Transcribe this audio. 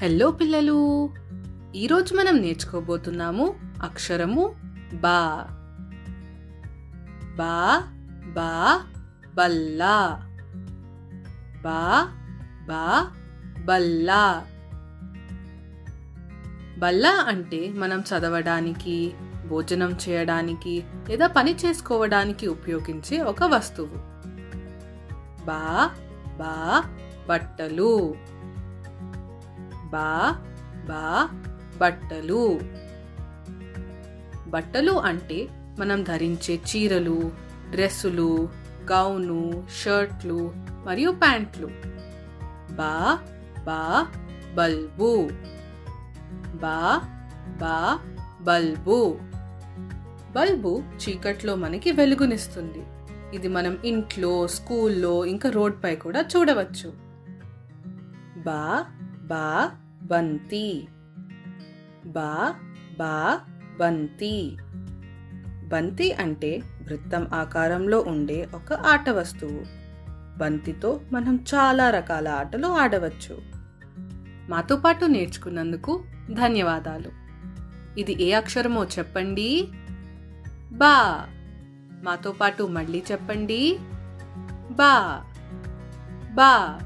Hello పిల్లలు, ఈరోజు మనం నేర్చుకోబోతున్నాము అక్షరము బా. బా బా బల్లా. బా బా బల్లా. బల్లా అంటే మనం చదవడానికి, భోజనం చేయడానికి లేదా పని చేసుకోవడానికి ఉపయోగించే ఒక వస్తువు. బా బా బట్టలు. బా బా బట్టలు. బట్టలు అంటే మనం ధరించే చీరలు, డ్రెస్సులు, గౌను, షర్ట్లు మరియు ప్యాంట్లు. బా బా బల్బు. బా బా బల్బు. బల్బు చీకట్లో మనకి వెలుగునిస్తుంది. ఇది మనం ఇంట్లో, స్కూల్లో ఇంకా రోడ్ పై కూడా చూడవచ్చు. బా బా బంతి. బా బా బంతి. బంతి అంటే వృత్తం ఆకారంలో ఉండే ఒక ఆట వస్తువు. బంతితో మనం చాలా రకాల ఆటలు ఆడవచ్చు. మాతో పాటు నేర్చుకున్నందుకు ధన్యవాదాలు. ఇది ఏ అక్షరమో చెప్పండి. బా. మాతో పాటు మళ్ళీ చెప్పండి. బా బా.